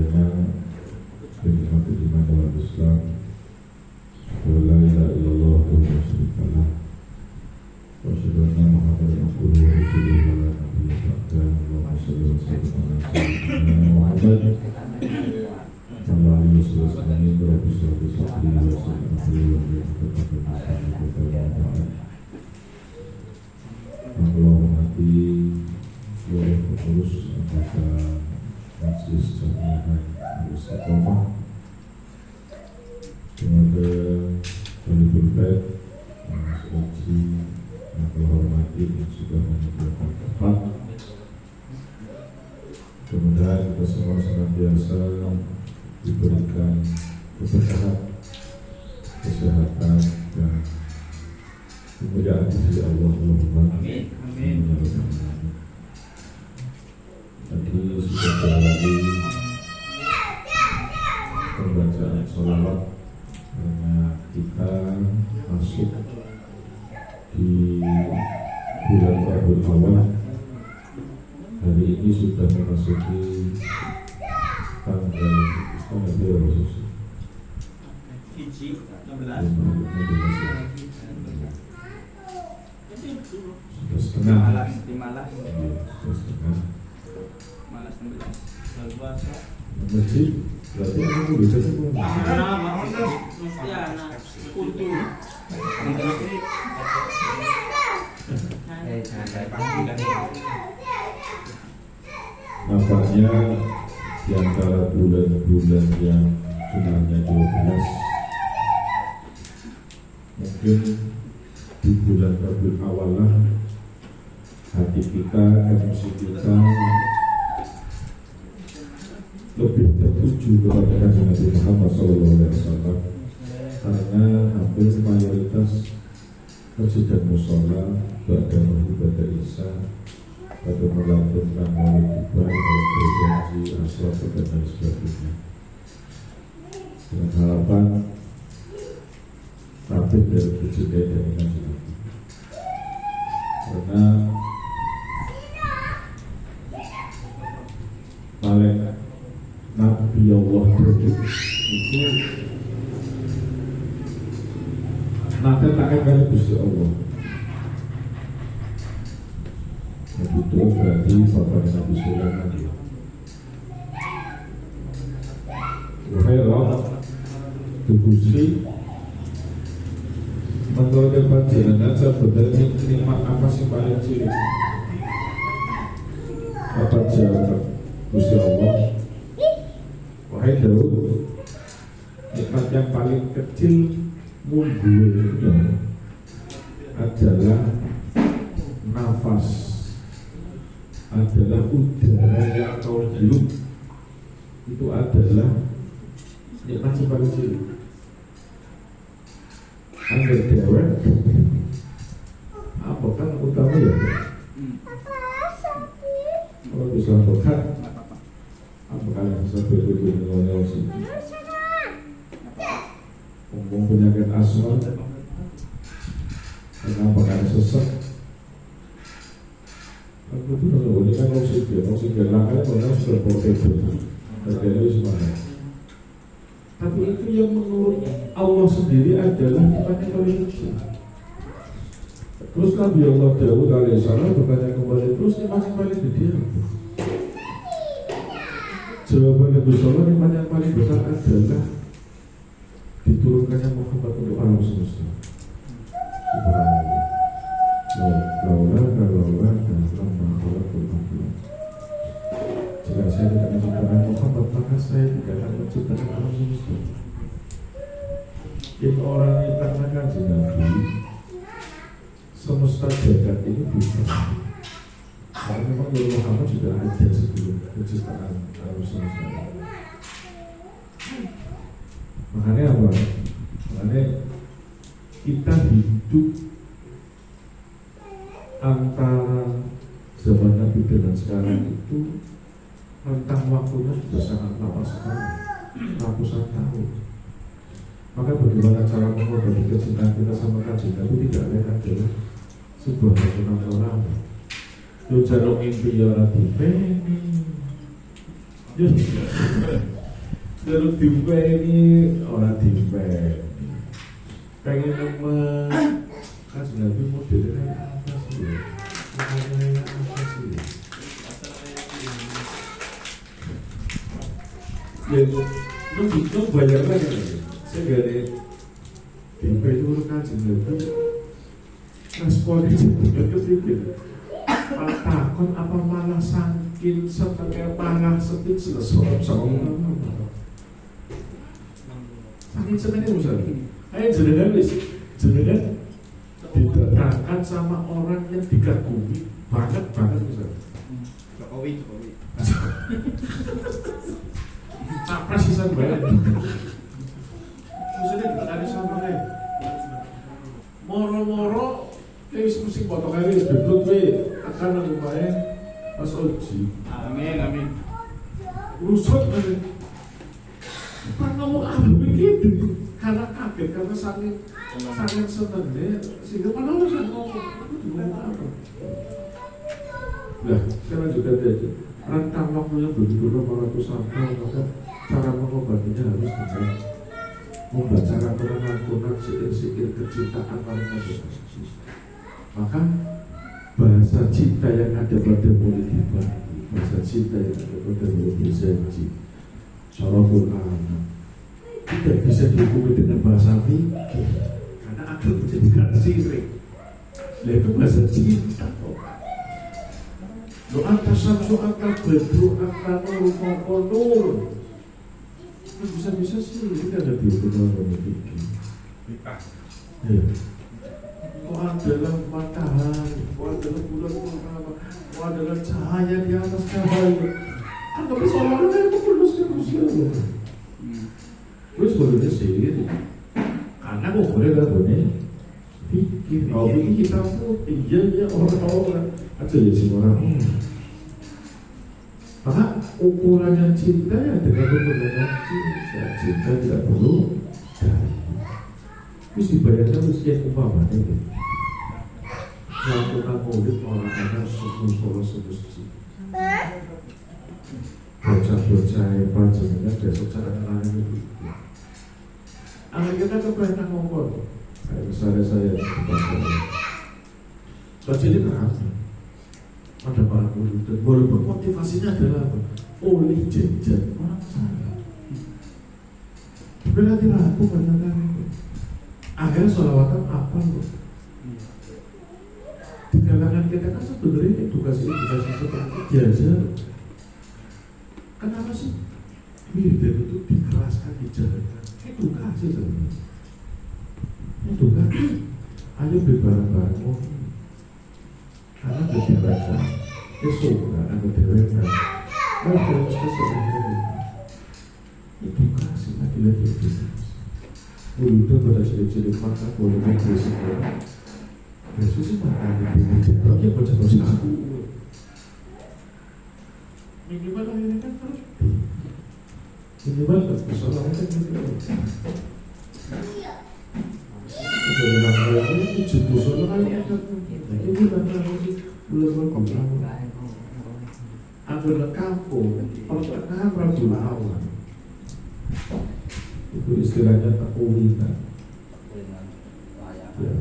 adanya kenikmatan iman dalam Islam. La ilaha illallah wa la syarika lah. Wa asyhadu anna Muhammadan abduhu wa rasuluhu la nabiyya ba'dahu. Allahumma shalli wa sallim ala sayyidina Muhammad sallallahu alaihi wasallam. Rabbi shalli wa sallim wa Allahumma boleh pengurus anggota Majelis Jamiah Istiqomah, semoga Khaliful Bait Mas Oji yang terhormati yang sudah menyediakan tempat. Mudah-mudahan kita semua senantiasa diberikan keberkahan, kesehatan dan kemuliaan dari Allah. Amin. Tadi sudah terjadi pembacaan sholawat karena kita masuk di bulan Rabiul Awal. Hari ini sudah memasuki tanggal berapa? 16. Malas 16. Masjid berarti aku bisa tuh. Kultur. Nampaknya di antara bulan-bulan yang jumlahnya 12, mungkin di bulan Rabiul Awal lah hati kita, emosi kita lebih tertuju kepada Kanjeng Nabi Muhammad SAW, karena hampir mayoritas masjid dan mushola ibadah isya pada melantunkan maulid ibadah, berjanji, asal dan lain sebagainya, dengan harapan tabib dari kejadian dan Kanjeng Nabi. Karena malaikat Nabi Allah itu nanti takkan kali Gusti Allah. Nabi itu berarti bapaknya Nabi Sulaiman. Wahai Gusti, menurut panjenengan sebenarnya nikmat apa sih paling cilik? Apa jawab Gusti Allah? Wahai Daud, nikmat yang paling kecil munggunya adalah nafas, adalah udara yang kau hirup. Itu adalah nikmat yang paling cilik. Angger dewek apa kan utama ya? Kalau bisa bekat, apa kalian bisa betul-betul mengontrol sih? Ngomong penyakit asma, kenapa kalian sesak? Aku tuh kalau ini kan oksigen langkahnya kalau sudah portable, harganya semuanya. Tapi itu yang menurut Allah sendiri adalah nikmat yang paling kecil. Terus Nabi Allah Daud alaihissalam bertanya kembali, terus nikmat yang paling gede apa? Jawaban Nabi Sallallahu nikmat yang paling besar adalah diturunkannya Muhammad untuk alam semesta. Subhanallah. Laulah jika saya tidak menciptakan Muhammad, maka saya tidak akan menciptakan alam semesta. Ini orang yang dikatakan Nabi, semesta jagat ini bukan. Karena memang Muhammad sudah ada sebelum penciptaan alam semesta. Makanya apa? Makanya kita hidup antara zaman Nabi dengan sekarang itu rentang waktunya sudah sangat lama sekali, ratusan tahun. Maka bagaimana cara mengobati kecintaan kita sama Kanjeng Nabi tidak lain adalah sebuah kesunatan lama. Yo jaluk mimpi ya ora dipeni, Jalur dimpe ini orang dimpe pengen nemen kan sebenarnya modelnya apa sih? Modelnya apa sih? Ya, lu bayar aja nih. Saya dari dimpe itu kan sebenarnya respon itu begitu. Takut apa malah saking setengah malah sepit selesai sama saking senengnya misalnya ayo jenengan didatangkan sama orang yang dikagumi banget misalnya Jokowi capres bisa banget misalnya didatangkan sama dia moro-moro wis musik potongan wis beblot we akan lumayan Mas Oji. Amin. Rusuk kan. Kan ngomong apa begitu? Karena kaget karena saking senengnya sehingga mana usah ngomong apa. Nah, sekarang juga ada rentang waktunya begitu lama sampai maka cara mengobatinya harus dengan membaca koran sikir kecintaan paling kasih. Maka bahasa cinta yang ada pada mulut ibadah, bahasa cinta yang ada pada mulut berjanji, syaraful anak tidak bisa dihukumi dengan bahasa fikih karena akan menjadikan syirik. Itu bahasa cinta. Lo atas samsu akan bedru akan nur. Itu bisa sih tidak ada dihukumi dengan fikih. Ya. Kau adalah matahari, kau adalah bulan purnama, kau adalah cahaya di atas cahaya. Kan tapi seolah-olah itu manusia. Terus boleh sih, karena kau boleh lah boleh. Fikir, fikir kita putih, ya orang aja ya semua orang. Maka ukurannya cinta ya dengan ukurannya cinta tidak perlu dari. Terus dibayangkan usia umpamanya itu melakukan maulid orang anak solo semusjid bocah-bocah hebat jenengan besok cara kenalnya itu anak kita kebanyakan ngomong kayak misalnya saya di baca ini kenapa ada para murid dan walaupun motivasinya adalah apa? Oleh jajan orang sana berarti ragu banyak akhirnya sholawatan apa loh? Di kalangan kita kan sebenarnya edukasi seperti itu diajar. Kenapa sih? Wiridan itu dikeraskan, dijalankan. Edukasi sebenarnya. Edukasi. Ayo berbarang-barang karena berbarang esok anak berbarang. Ayo terus sebenarnya. Edukasi lagi-lagi edukasi. Itu pada ciri-ciri mata boleh berisik orang. Yesus itu makan di pinggir dia baca-baca aku. Minimal akhirnya kan terus. Minimal kesalahan kan gitu. Itu dengan orang itu jitu soalnya kan. Ini kan sih belum berkembang. Ambil kampung, pertengahan Rabiul Awal. Itu istilahnya takwinah. Ya.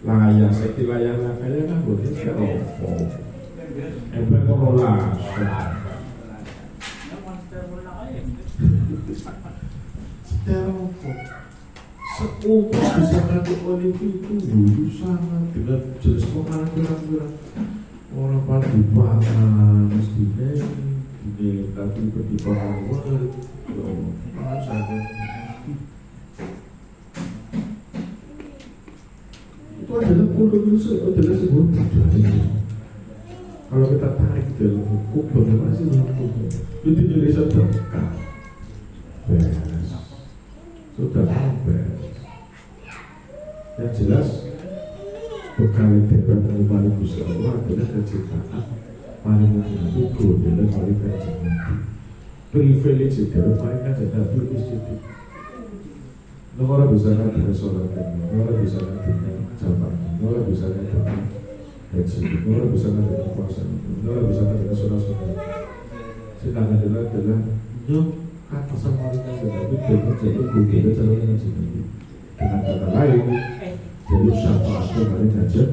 Layak, seki layak kan boleh teropo. Mengelola. Teropo. Seumur bisa nanti Olimpik itu dulu sangat dengan jenis makanan kurang-kurang orang pagi pangan mestinya ini tapi pertimbangan luar. Itu adalah kultur adalah sebuah budaya. Kalau kita tarik dalam hukum bagaimana sih hukum itu Indonesia berkah beres sudah beres yang jelas bekal debat kembali Gusti Allah adalah kecintaan paling mungkin itu adalah paling kecintaan privilege itu paling ada privilege itu orang bisa kan dengan sholat orang bisa kan dengan jabatan orang bisa kan dengan haji orang bisa kan dengan puasa orang bisa kan dengan sholat sedangkan adalah nyok kata sama dengan tetapi jadi bukti cara dengan sini. Dengan kata lain, jadi syafaat kemarin aja.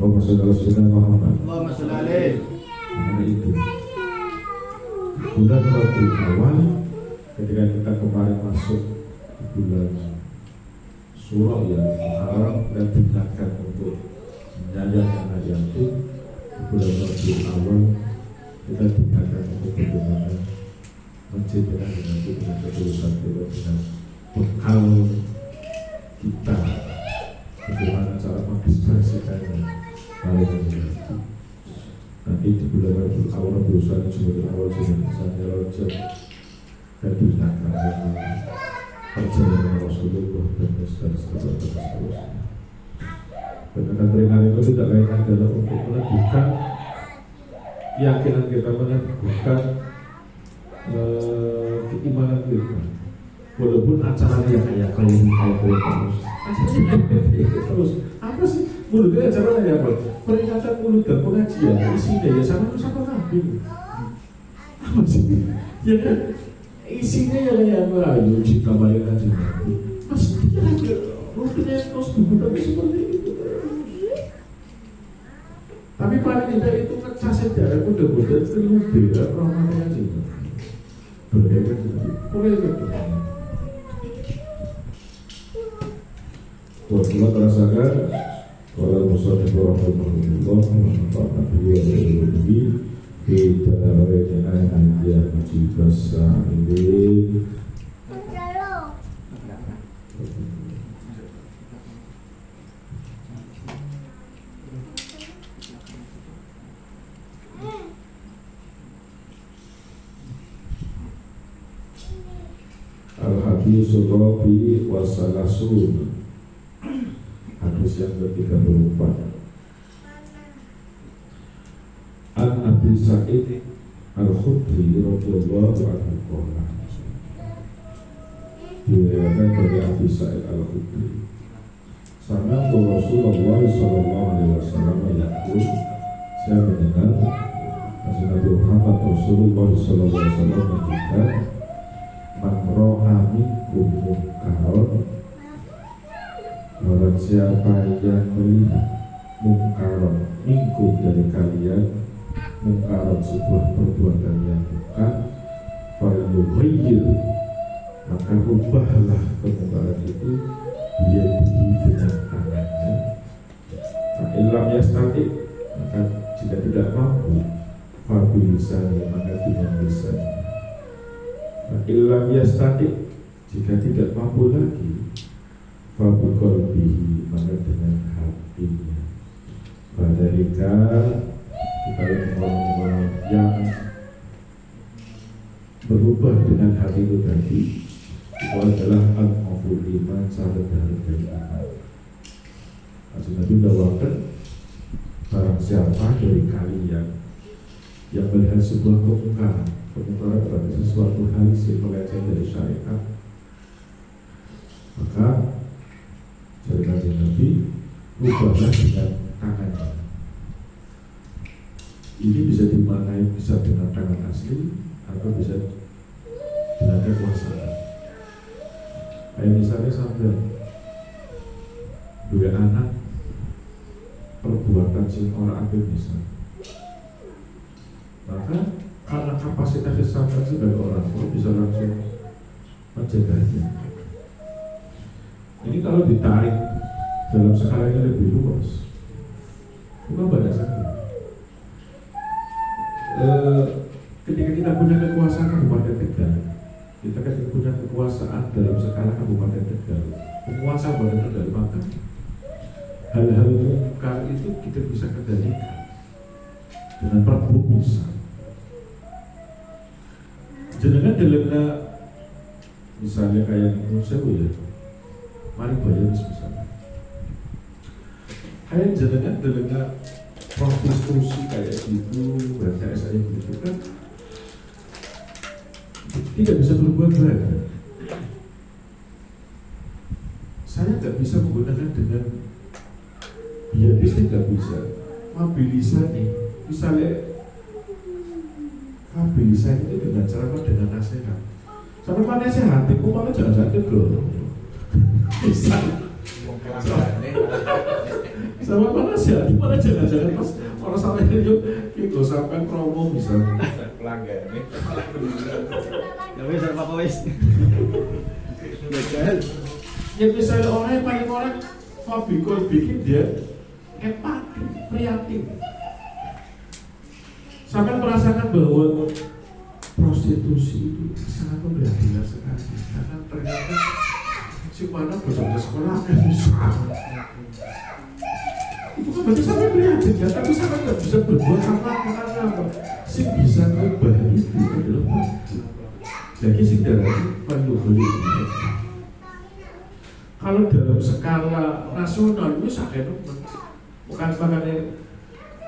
Allahumma sholli ala sayyidina Muhammad. Allahumma sholli alaihi. Karena itu bulan Rabiul Awal ketika kita kemarin masuk di bulan Surah yang Muharram dan digunakan untuk menyayangkan ayat itu di bulan Rabiul Awal kita digunakan untuk bagaimana menciptakan dengan ketulusan kita dengan bekal kita bagaimana cara mengekspresikannya. Nanti di bulan Rabiul Awal berusaha Jumadil Awal misalnya Rajab dan digunakan dengan perjalanan Rasulullah dan seterusnya. Benar ringan itu tidak lain adalah untuk meneguhkan keyakinan kita, meneguhkan keimanan kita. Walaupun acaranya kayak terus apa sih mulutnya acaranya apa? Peringatan mulut dan pengajian isinya ya sama Nabi. Apa sih? Ya kan isinya ya kayak merayu jika balik aja Nabi. Pasti ada rutinnya terus buku tapi seperti itu. Tapi paling tidak itu ngecasnya darah udah terlubih ya rahmatnya aja. Berbeda boleh betul. Waktu terasakan kalau musuhnya warahmatullah wabarakatuh beliau kita rencana dia mencoba ini Al-Hadis Rabi Wasalasun hadis yang ke-34 An Abi Sa'id Al-Khudri radhiyallahu anhu qala diriwayatkan dari Abi Sa'id Al-Khudri sama Rasulullah sallallahu alaihi wasallam yaqul saya mendengar Nabi Muhammad Rasulullah sallallahu alaihi wasallam mengatakan man ra'a minkum munkaran barang siapa yang melihat mungkaran minkum dari kalian mungkaran sebuah perbuatan yang bukan falyughayyir maka ubahlah kemungkaran itu biyadihi dengan tangannya illam yastati maka jika tidak mampu fabilisani maka dengan lisannya illam yastati jika tidak mampu lagi fabiqalbihi maka dengan hatinya. Padahika kita orang yang berubah dengan hati itu tadi itu adalah al-maful iman cara dari iman. Nabi dawakan barang siapa dari kalian yang melihat sebuah kemungkaran berarti sesuatu hal yang melenceng dari syariat maka dari kajian Nabi ubahlah dengan tangannya. Ini bisa dimaknai bisa dengan tangan asli atau bisa dengan kekuasaan. Kayak misalnya sampai dua anak perbuatan sing ora apik bisa. Maka karena kapasitas sampai sebagai orang tua bisa langsung mencegahnya. Ini kalau ditarik dalam skala yang lebih luas, bukan pada saat ketika kita punya kekuasaan Kabupaten Tegal, kita kan punya kekuasaan dalam skala Kabupaten Tegal, penguasa Kabupaten Tegal, maka hal-hal mungkar itu kita bisa kendalikan dengan perbu bisa. Jenengan dalamnya misalnya kayak Musewu ya. Mari bayar misalnya. Kayak jenengan dalamnya konstitusi kayak gitu, BTS aja gitu kan tidak bisa berbuat banyak. Saya nggak bisa menggunakan dengan biadis, tidak bisa. mobilisan nih, misalnya mobilisan itu dengan cara dengan nasihat. Sampai mana sehat, itu malah jangan dulu. Bisa. Sama mana sehat, itu malah jangan pas orang sampai itu sampai promo misalnya. Pelanggan nih. Tapi saya apa wis? Ya misalnya orang yang paling orang hobi kau bikin dia empati, prihatin. Sampai merasakan bahwa prostitusi itu sangat memprihatinkan sekali karena ternyata si mana bekerja sekolah kan bisa. Itu kan berarti sampai prihatin ya, tapi sampai nggak bisa berbuat apa-apa. Si bisa mengubah itu adalah waktu. Jadi si darah perlu beli. Kalau dalam skala nasional itu sakit bukan makanya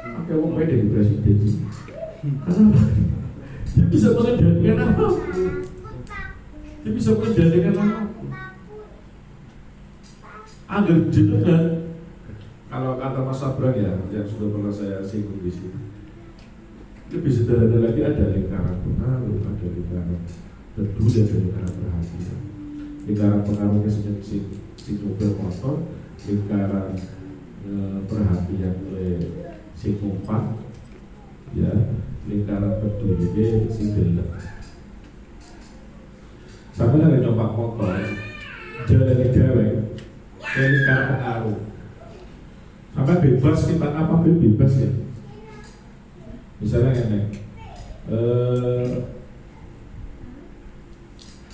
pakai uang dari presiden. Karena dia bisa mengendalikan apapun. Dia bisa mengendalikan apapun. Agar jenengan, kalau kata Mas Abran ya, yang sudah pernah saya singgung di sini, lebih sederhana lagi ada lingkaran pengaruh, ada lingkaran teduh, ada lingkaran perhatian. Lingkaran pengaruhnya si mobil motor, lingkaran perhatian oleh si numpang, ya, lingkaran peduli si gelap. Sama dengan nyoba motor, jalan dewek, lingkaran pengaruh. Sampai bebas kita apa bebas ya. Misalnya ini,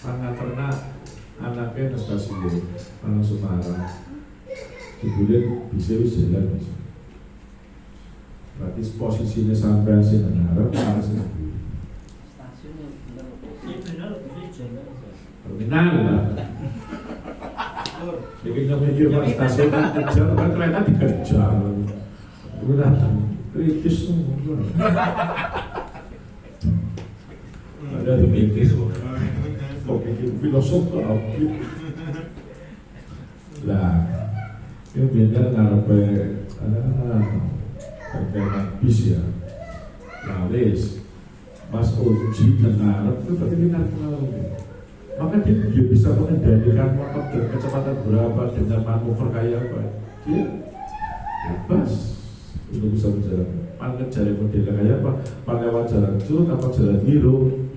pangaternak anaknya stasiun, anak Semarang, dibuat bisa jalan bisa. Berarti posisinya sampai sini ngarep, mana sih? Stasiun yang benar bisa jalan. Terminal lah. Jadi kita mikir pak stasiun kejar, kan kereta dikejar. Udah kritis semua. Ada dimikir, oke, filosof oke. Lah, ini biasanya ngarep anak bis ya, laris, Mas Uji dan ngarep itu berarti ngarep. Maka dia bisa mengendalikan motor dengan kecepatan berapa, dengan manuver kayak apa. Dia bebas untuk bisa berjalan. Pakai jalan modelnya kayak apa? Pakai jalan curut apa jalan biru?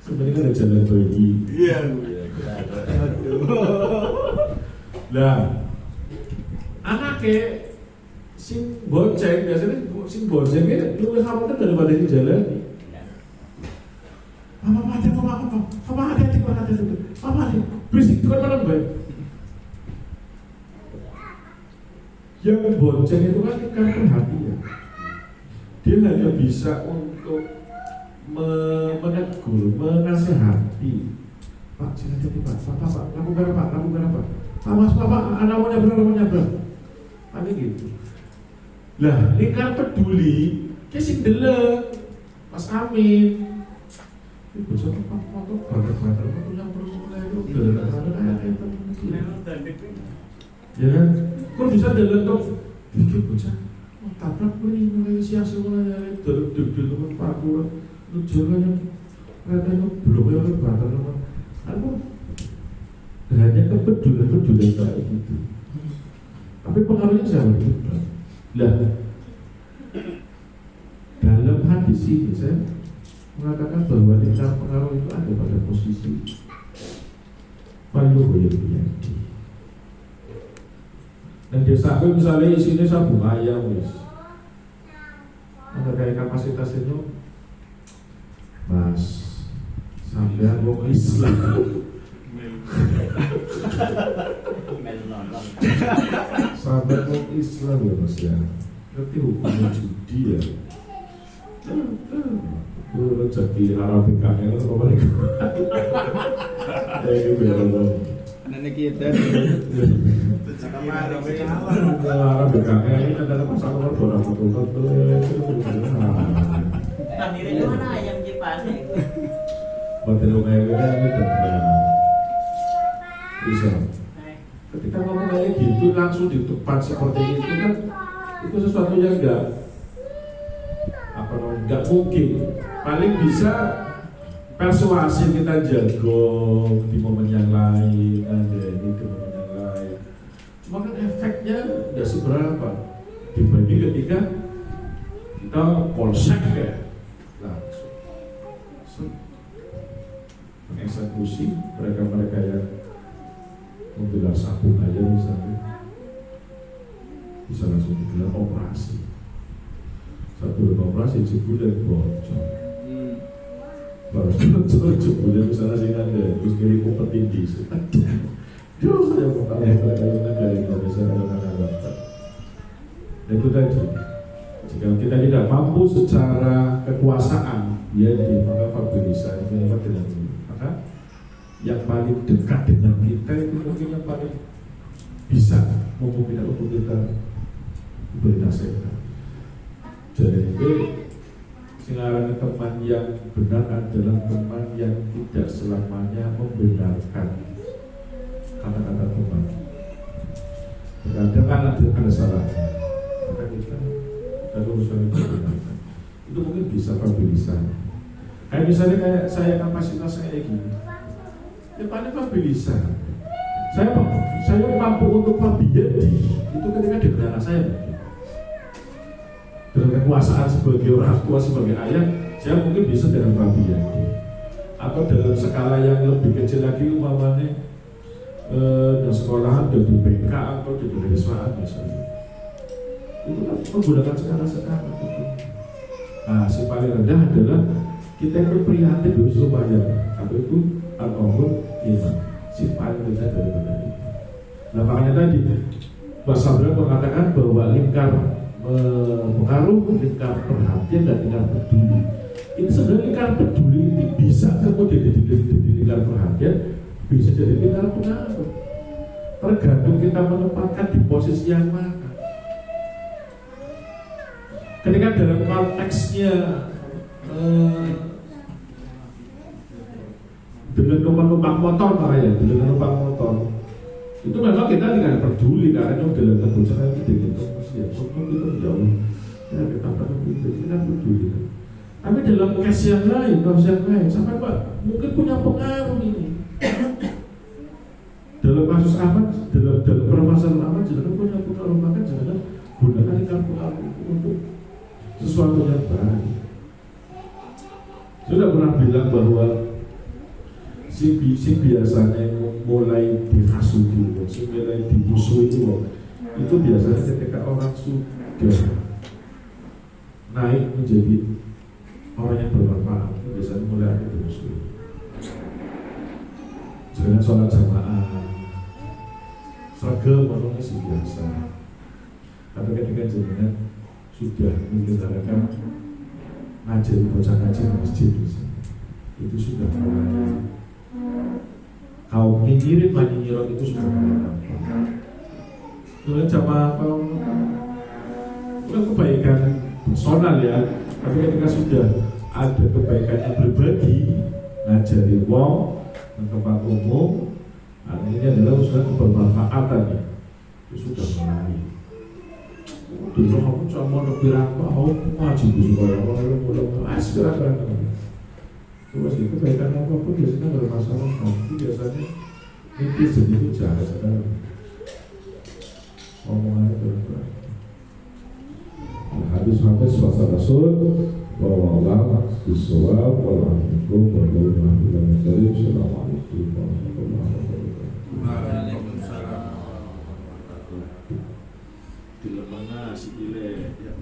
Sebenarnya ada jalan bagi. Iya. Nah, anaknya sing bonceng biasanya sing boncengnya lebih khawatir daripada yang jalan. Papa hati, berisik kan malam baik. Yang bonceng itu kan perhatian. Dia hanya bisa untuk menegur, menasehati. Pak, jangan jadi Pak, lampu merah Pak. Awas Pak, anak mau nyebrang. Ada gitu. Lah, lingkar peduli, kesing deleng, Mas Amin. Itu bocor Pak, foto banter foto yang terus mulai itu kayak itu. Ya kan? Kok bisa deleng dong? Itu bocor. Tabrak mulai siang mulai duduk Pak Kulo. Lu jalan katanya belum ya banter aku hanya kepedulian kayak gitu. Tapi pengaruhnya sangat besar. Lah, dalam hadis ini saya mengatakan bahwa lingkar pengaruh itu ada pada posisi paling ya. Dan dia sampai misalnya isinya sabung ayam wis. Ada kayak kapasitas itu, Mas, sampai wong Islam. Sampai wong Islam ya Mas ya. Ngerti hukumnya judi ya. Rezeki Arabika itu apa lagi? Ini benar. Anak kita. Arabika ini adalah pasal nomor 241. Tandire itu mana ayam kipane? Betul kayak gitu bisa. Ketika ngomong kayak gitu langsung di depan seperti itu kan, itu sesuatu yang nggak mungkin. Paling bisa persuasi kita jago di momen yang lain, ada di momen yang lain. Cuma kan efeknya udah seberapa dibanding ketika kita polsek ya langsung mengeksekusi mereka-mereka yang membela sabung aja misalnya, bisa langsung digelar operasi. Satu operasi jebulan bocor, baru bocor jebulan misalnya sih ada terus kirim ke petinggi. Duh, saya mau tahu kalau dari Indonesia ada. Itu tadi, jika kita tidak mampu secara kekuasaan, ya maka Fabilisa ini dengan ini. Maka yang paling dekat dengan kita itu mungkin yang paling bisa memungkinkan untuk kita beri nasihat. Jadi sekarang teman yang benar adalah teman yang tidak selamanya membenarkan kata-kata teman. Kadang-kadang ada salahnya, maka kita urusan itu benarkan. Itu mungkin bisa Fabilisa. Kayak misalnya kayak saya kapasitas kayak gini, ya paling Fabilisa. Saya mampu untuk Fabiyadi itu ketika dengan anak saya. Dengan kekuasaan sebagai orang tua, sebagai ayah, saya mungkin bisa dengan Fabiyadi. Atau dalam skala yang lebih kecil lagi, umpamanya dan sekolahan dari BK atau dari Wiswaan misalnya. Itu kan menggunakan skala-skala itu. Nah, si paling rendah adalah kita yang prihatin dulu supaya atau itu al-umur iman. Si paling rendah daripada itu. Nah, makanya tadi Mas Sabra mengatakan bahwa lingkar pengaruh, lingkar perhatian dan lingkar peduli. Ini sebenarnya lingkar peduli ini bisa kemudian jadi lingkar perhatian, bisa jadi lingkar pengaruh. Tergantung kita menempatkan di posisi yang mana. Ketika dalam konteksnya dengan numpang motor, makanya dengan numpang motor itu memang kita tidak peduli karena yang dalam kebocoran itu gitu ya, itu jauh ya kita peduli. Tapi dalam case yang lain, sampai Pak mungkin punya pengaruh ini. Dalam kasus apa, dalam permasalahan apa, jangan punya pengaruh, maka jangan gunakan lingkar pengaruh untuk sesuatu yang baik. Sudah pernah bilang bahwa si biasanya mulai dihasuti, si mulai dimusuhi itu biasanya ketika orang sudah naik menjadi orang yang bermanfaat, itu biasanya mulai ada dimusuhi. Jangan sholat jamaah, seragam orangnya si biasa. Tapi ketika jenengan sudah menyelenggarakan ngaji bocah ngaji di masjid itu sudah mulai kaum nyinyirin nyinyiran itu sudah mulai nampak. Kemudian jamaah kaum bukan kebaikan personal ya, tapi ketika sudah ada kebaikan yang berbagi, ngajari wong di tempat umum, ini adalah sudah kebermanfaatan ya, itu sudah mulai. Dulu kamu cuma lebih ramah, kamu ngaji supaya kamu mulai aspirasi. Terus itu kebaikan apapun biasanya bermasalah, tapi biasanya netizen itu jahat sekali. Omongannya berat-berat. Hadis-hadis wasa Rasul bahwa Allah bisawab walaupun berdoa dari Assalamualaikum warahmatullahi wabarakatuh. Waalaikumsalam. Di lemana si ile yang